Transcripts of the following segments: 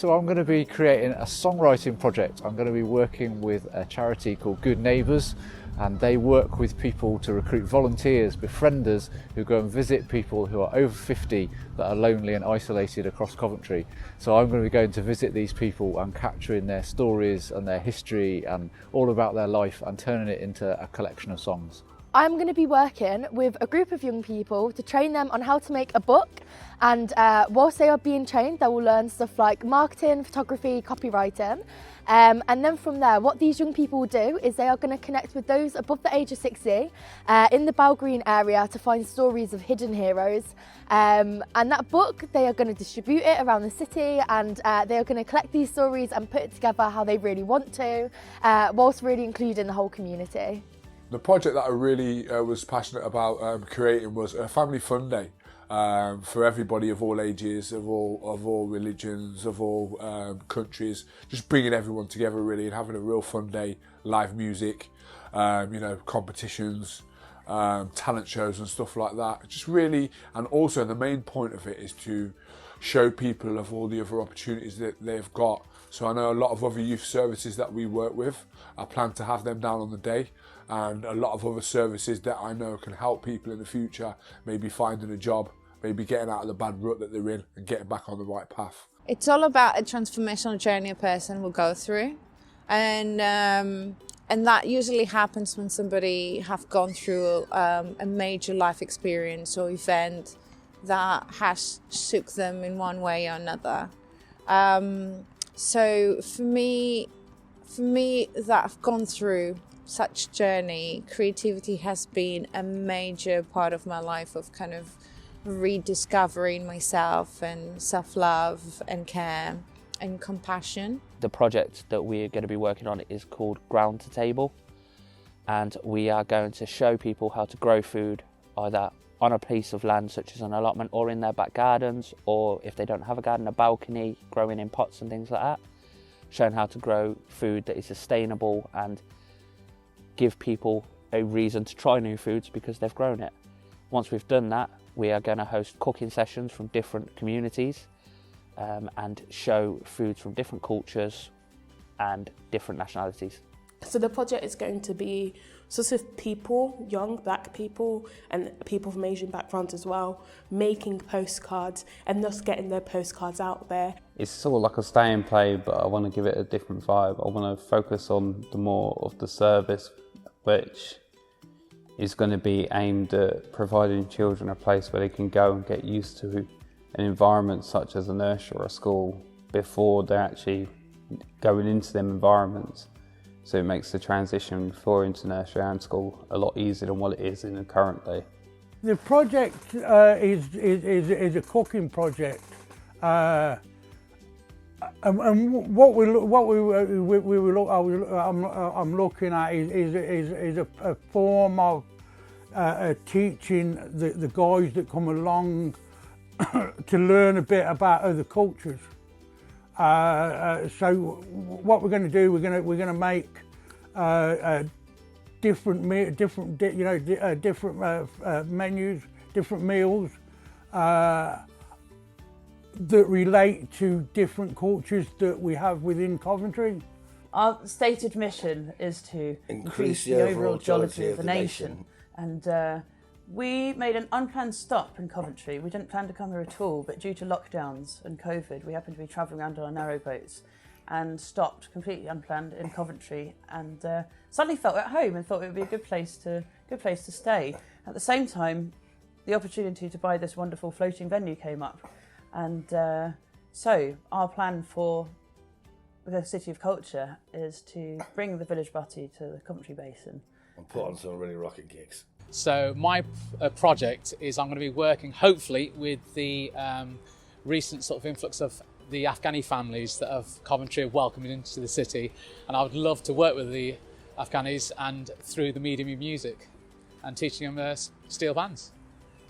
So I'm going to be creating a songwriting project. I'm going to be working with a charity called Good Neighbours, and they work with people to recruit volunteers, befrienders, who go and visit people who are over 50 that are lonely and isolated across Coventry. So I'm going to be going to visit these people and capturing their stories and their history and all about their life and turning it into a collection of songs. I'm going to be working with a group of young people to train them on how to make a book, and whilst they are being trained they will learn stuff like marketing, photography, copywriting, and then from there what these young people will do is they are going to connect with those above the age of 60 in the Bell Green area to find stories of hidden heroes, and that book they are going to distribute it around the city, and they are going to collect these stories and put it together how they really want to, whilst really including the whole community. The project that I really was passionate about creating was a family fun day for everybody of all ages, of all religions, of all countries. Just bringing everyone together really and having a real fun day, live music, competitions, talent shows and stuff like that. Just really, and also the main point of it is to show people of all the other opportunities that they've got. So I know a lot of other youth services that we work with. I plan to have them down on the day, and a lot of other services that I know can help people in the future, maybe finding a job, maybe getting out of the bad rut that they're in and getting back on the right path. It's all about a transformational journey a person will go through, and that usually happens when somebody have gone through a major life experience or event that has shook them in one way or another. So for me that I've gone through such journey, creativity has been a major part of my life, of kind of rediscovering myself and self-love and care and compassion. The project that we're going to be working on is called Ground to Table, and we are going to show people how to grow food either on a piece of land such as an allotment or in their back gardens, or if they don't have a garden, a balcony, growing in pots and things like that. Showing how to grow food that is sustainable and give people a reason to try new foods because they've grown it. Once we've done that, we are going to host cooking sessions from different communities and show foods from different cultures and different nationalities. So the project is going to be sort of people, young black people and people from Asian backgrounds as well, making postcards and thus getting their postcards out there. It's sort of like a stay and play, but I want to give it a different vibe. I want to focus on the more of the service, which is going to be aimed at providing children a place where they can go and get used to an environment such as a nursery or a school before they're actually going into them environments. So it makes the transition for into nursery and school a lot easier than what it is in the current day. The project is a cooking project, and I'm looking at is a form of teaching the guys that come along to learn a bit about other cultures. So what we're going to do, we're going to make different menus, different meals that relate to different cultures that we have within Coventry. Our stated mission is to increase the overall jollity of the nation. And we made an unplanned stop in Coventry. We didn't plan to come here at all, but due to lockdowns and COVID, we happened to be travelling around on our narrow boats and stopped completely unplanned in Coventry, and suddenly felt at home and thought it would be a good place to stay. At the same time, the opportunity to buy this wonderful floating venue came up, and so our plan for the City of Culture is to bring the Village Butty to the Coventry Basin and put on some really rocking gigs. So my project is I'm going to be working hopefully with the recent sort of influx of the Afghani families that have Coventry have welcomed into the city, and I would love to work with the Afghanis and through the medium of music and teaching them steel bands.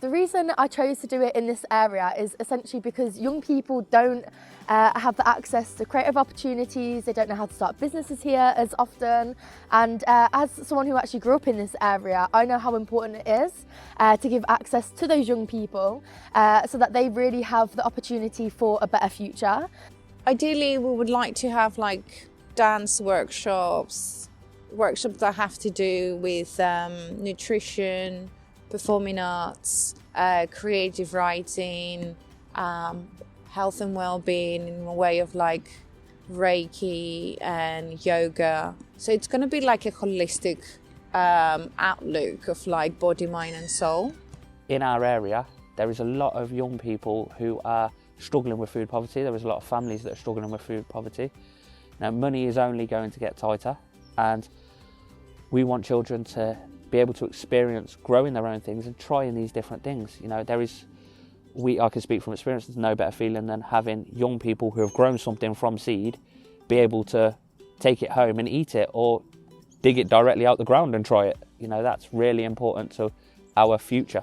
The reason I chose to do it in this area is essentially because young people don't have the access to creative opportunities, they don't know how to start businesses here as often, and as someone who actually grew up in this area, I know how important it is to give access to those young people so that they really have the opportunity for a better future. Ideally, we would like to have like dance workshops that have to do with nutrition, performing arts, creative writing, health and well-being in a way of like Reiki and yoga. So it's going to be like a holistic outlook of like body, mind and soul. In our area, there is a lot of young people who are struggling with food poverty. There is a lot of families that are struggling with food poverty. Now, money is only going to get tighter, and we want children to be able to experience growing their own things and trying these different things. You know, I can speak from experience, there's no better feeling than having young people who have grown something from seed be able to take it home and eat it, or dig it directly out the ground and try it. You know, that's really important to our future.